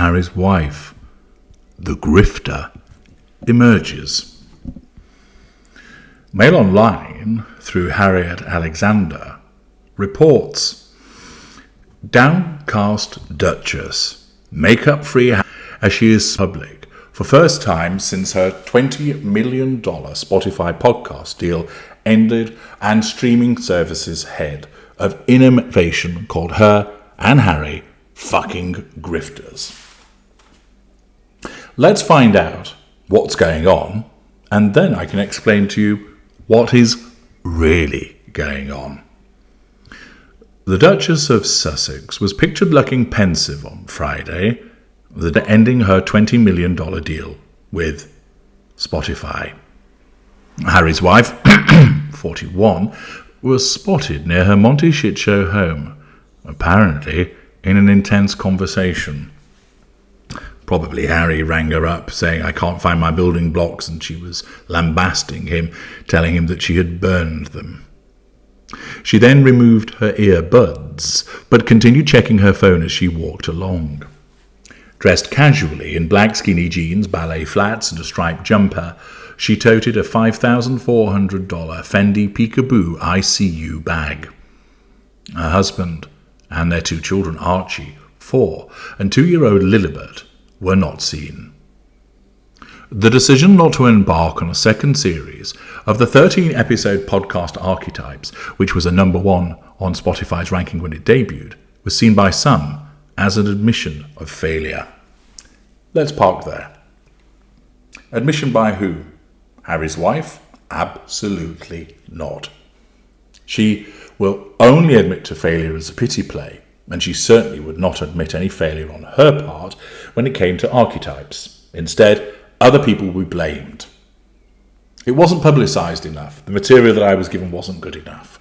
Harry's wife, the Grifter, emerges. Mail Online, through Harriet Alexander, reports, downcast Duchess, makeup-free as she is public for first time since her $20 million Spotify podcast deal ended and streaming services head of innovation called her and Harry fucking grifters. Let's find out what's going on, and then I can explain to you what is really going on. The Duchess of Sussex was pictured looking pensive on Friday, ending her $20 million deal with Spotify. Harry's wife, 41, was spotted near her Monty Shit Show home, apparently in an intense conversation. Probably Harry rang her up saying, "I can't find my building blocks," and she was lambasting him, telling him that she had burned them. She then removed her earbuds, but continued checking her phone as she walked along. Dressed casually in black skinny jeans, ballet flats, and a striped jumper, she toted a $5,400 Fendi Peekaboo ICU bag. Her husband and their 2 children, Archie, 4, and 2-year-old Lilibet, were not seen. The decision not to embark on a second series of the 13-episode podcast Archetypes, which was a number 1 on Spotify's ranking when it debuted, was seen by some as an admission of failure. Let's park there. Admission by who? Harry's wife? Absolutely not. She will only admit to failure as a pity play, and she certainly would not admit any failure on her part when it came to Archetypes. Instead, other people will be blamed. It wasn't publicised enough. The material that I was given wasn't good enough.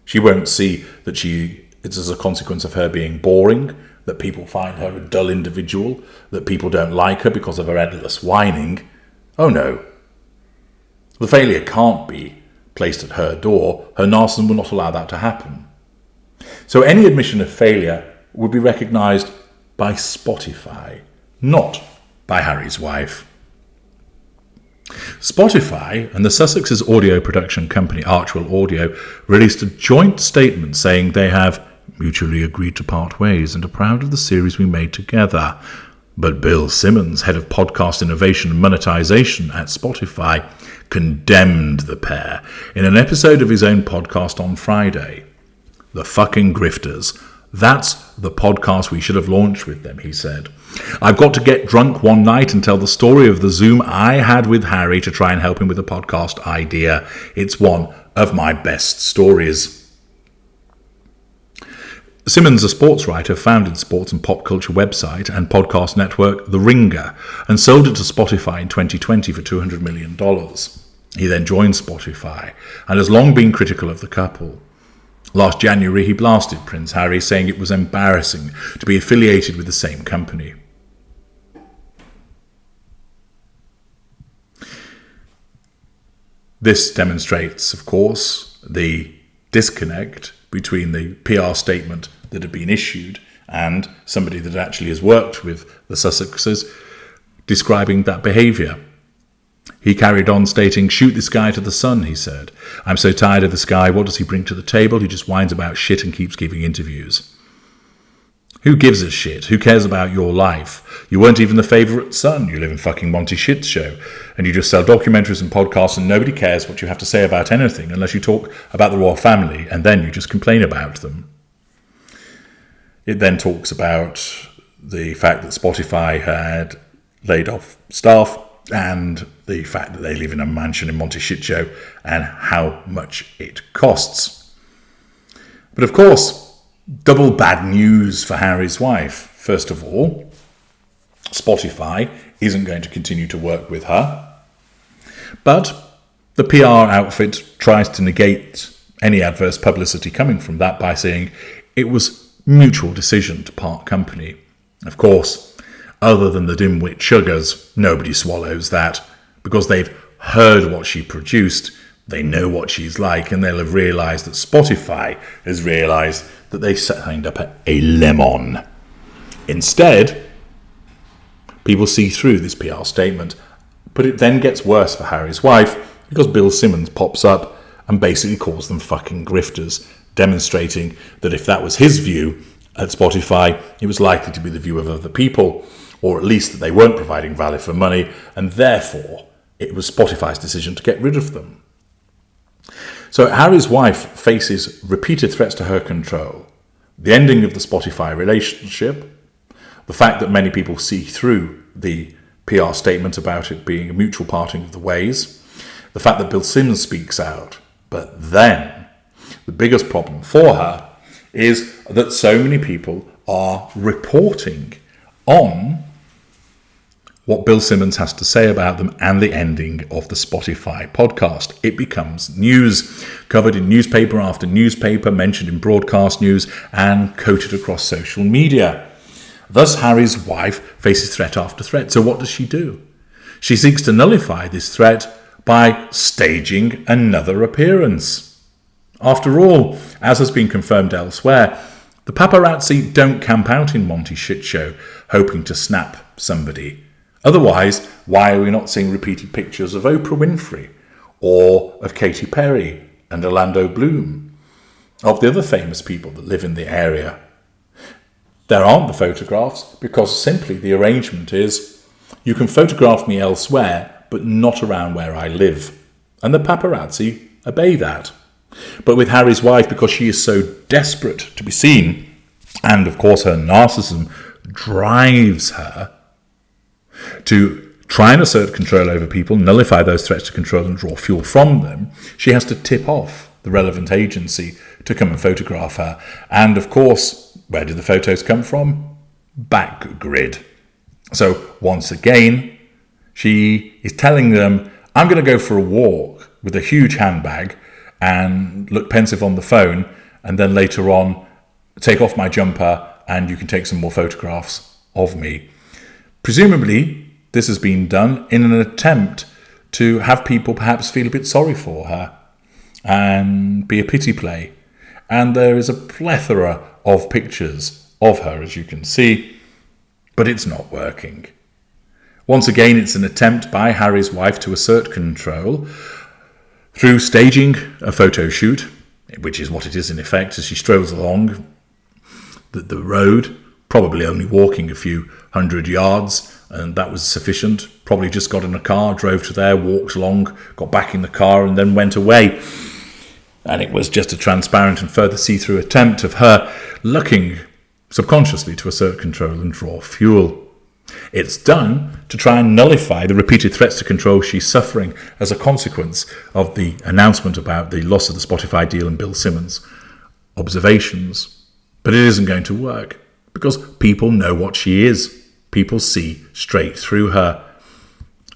She won't see that it's as a consequence of her being boring, that people find her a dull individual, that people don't like her because of her endless whining. Oh no. The failure can't be placed at her door. Her narcissism will not allow that to happen. So any admission of failure would be recognised by Spotify, not by Harry's wife. Spotify and the Sussex's audio production company Archwell Audio released a joint statement saying they have mutually agreed to part ways and are proud of the series we made together. But Bill Simmons, head of podcast innovation and monetization at Spotify, condemned the pair in an episode of his own podcast on Friday. The fucking grifters. That's the podcast we should have launched with them, he said. I've got to get drunk one night and tell the story of the Zoom I had with Harry to try and help him with a podcast idea. It's one of my best stories. Simmons, a sports writer, founded sports and pop culture website and podcast network The Ringer and sold it to Spotify in 2020 for $200 million. He then joined Spotify and has long been critical of the couple. Last January, he blasted Prince Harry, saying it was embarrassing to be affiliated with the same company. This demonstrates, of course, the disconnect between the PR statement that had been issued and somebody that actually has worked with the Sussexes describing that behaviour. He carried on stating, "Shoot this guy to the sun," he said. "I'm so tired of this guy. What does he bring to the table? He just whines about shit and keeps giving interviews." Who gives a shit? Who cares about your life? You weren't even the favourite son. You live in fucking Monty Shit Show. And you just sell documentaries and podcasts and nobody cares what you have to say about anything unless you talk about the royal family and then you just complain about them. It then talks about the fact that Spotify had laid off staff and the fact that they live in a mansion in Monty Shit Show and how much it costs. But of course, double bad news for Harry's wife. First of all, Spotify isn't going to continue to work with her. But the PR outfit tries to negate any adverse publicity coming from that by saying it was mutual decision to part company. Of course, other than the dimwit Sugars, nobody swallows that because they've heard what she produced, they know what she's like, and they'll have realised that Spotify has realised that they signed up a lemon. Instead, People see through this PR statement. But it then gets worse for Harry's wife because Bill Simmons pops up and basically calls them fucking grifters, demonstrating that if that was his view at Spotify, it was likely to be the view of other people, or at least that they weren't providing value for money, and therefore it was Spotify's decision to get rid of them. So Harry's wife faces repeated threats to her control, the ending of the Spotify relationship, the fact that many people see through the PR statement about it being a mutual parting of the ways, the fact that Bill Simmons speaks out. But then the biggest problem for her is that so many people are reporting on what Bill Simmons has to say about them and the ending of the Spotify podcast. It becomes news, covered in newspaper after newspaper, mentioned in broadcast news, and quoted across social media. Thus, Harry's wife faces threat after threat. So what does she do? She seeks to nullify this threat by staging another appearance. After all, as has been confirmed elsewhere, the paparazzi don't camp out in Monty's shit show hoping to snap somebody. Otherwise, why are we not seeing repeated pictures of Oprah Winfrey or of Katy Perry and Orlando Bloom, of the other famous people that live in the area? There aren't the photographs because simply the arrangement is you can photograph me elsewhere but not around where I live. And the paparazzi obey that. But with Harry's wife, because she is so desperate to be seen, and of course her narcissism drives her to try and assert control over people, nullify those threats to control and draw fuel from them, she has to tip off the relevant agency to come and photograph her. And of course, where do the photos come from? Backgrid. So once again, she is telling them, I'm going to go for a walk with a huge handbag and look pensive on the phone, and then later on take off my jumper and you can take some more photographs of me. Presumably, this has been done in an attempt to have people perhaps feel a bit sorry for her and be a pity play. And there is a plethora of pictures of her, as you can see, but it's not working. Once again, it's an attempt by Harry's wife to assert control through staging a photo shoot, which is what it is in effect, as she strolls along the road, probably only walking a few hundred yards, and that was sufficient. Probably just got in a car, drove to there, walked along, got back in the car, and then went away. And it was just a transparent and further see-through attempt of her looking subconsciously to assert control and draw fuel. It's done to try and nullify the repeated threats to control she's suffering as a consequence of the announcement about the loss of the Spotify deal and Bill Simmons' observations. But it isn't going to work because people know what she is. People see straight through her.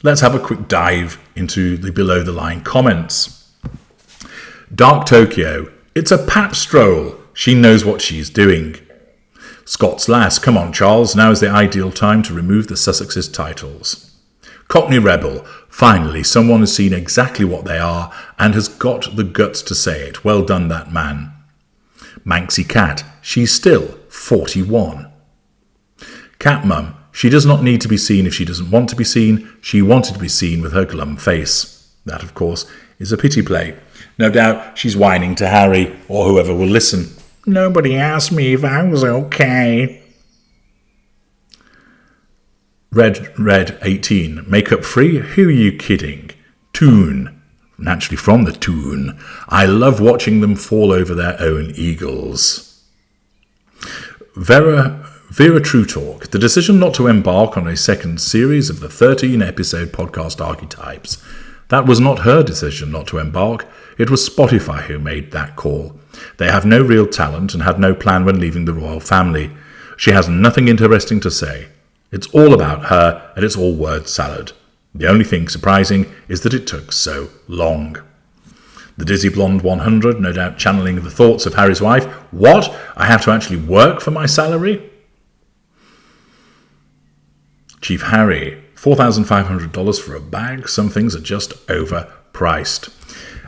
Let's have a quick dive into the below-the-line comments. Dark Tokyo, it's a pap stroll. She knows what she's doing. Scott's Lass, come on Charles, now is the ideal time to remove the Sussex's titles. Cockney Rebel, finally someone has seen exactly what they are and has got the guts to say it. Well done, that man. Manxy Cat, she's still 41. Cat Mum, she does not need to be seen if she doesn't want to be seen. She wanted to be seen with her glum face. That, of course, is a pity play. No doubt she's whining to Harry or whoever will listen. Nobody asked me if I was okay. Red 18. Makeup free? Who are you kidding? Toon. Naturally from the Toon. I love watching them fall over their own eagles. Vera True Talk. The decision not to embark on a second series of the 13-episode podcast Archetypes. That was not her decision not to embark. It was Spotify who made that call. They have no real talent and had no plan when leaving the royal family. She has nothing interesting to say. It's all about her and it's all word salad. The only thing surprising is that it took so long. The Dizzy Blonde 100, no doubt channeling the thoughts of Harry's wife. What? I have to actually work for my salary? Chief Harry, $4,500 for a bag. Some things are just overpriced.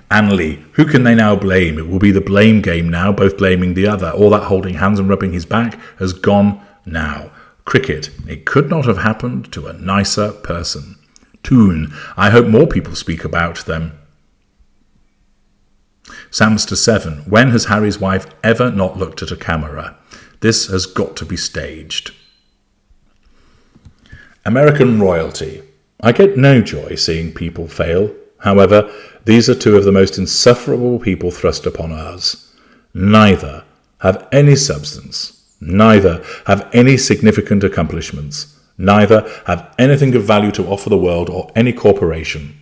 Anne Lee, who can they now blame? It will be the blame game now, both blaming the other. All that holding hands and rubbing his back has gone now. Cricket, it could not have happened to a nicer person. Toon, I hope more people speak about them. Samster7, when has Harry's wife ever not looked at a camera? This has got to be staged. American royalty. I get no joy seeing people fail. However, these are two of the most insufferable people thrust upon us. Neither have any substance. Neither have any significant accomplishments. Neither have anything of value to offer the world or any corporation.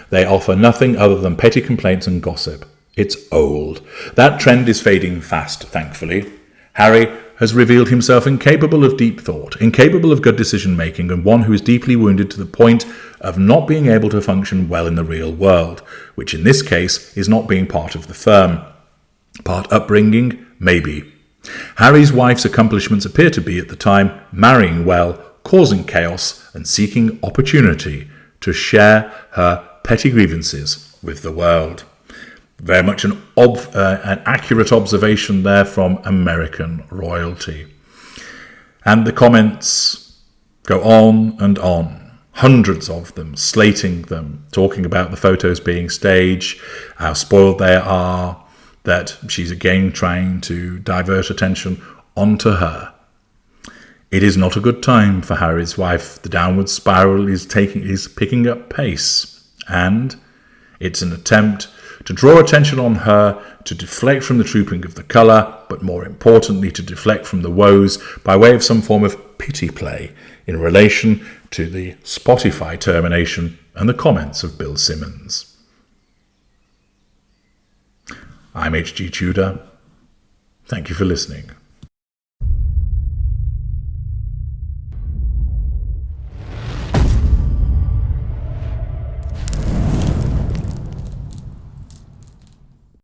They offer nothing other than petty complaints and gossip. It's old. That trend is fading fast, thankfully. Harry has revealed himself incapable of deep thought, incapable of good decision-making, and one who is deeply wounded to the point of not being able to function well in the real world, which in this case is not being part of the firm. Part upbringing, maybe. Harry's wife's accomplishments appear to be, at the time, marrying well, causing chaos, and seeking opportunity to share her petty grievances with the world. Very much an accurate observation there from American royalty. And the comments go on and on. Hundreds of them, slating them, talking about the photos being staged, how spoiled they are, that she's again trying to divert attention onto her. It is not a good time for Harry's wife. The downward spiral is picking up pace, and it's an attempt to draw attention on her, to deflect from the trooping of the colour, but more importantly to deflect from the woes by way of some form of pity play in relation to the Spotify termination and the comments of Bill Simmons. I'm H.G. Tudor. Thank you for listening.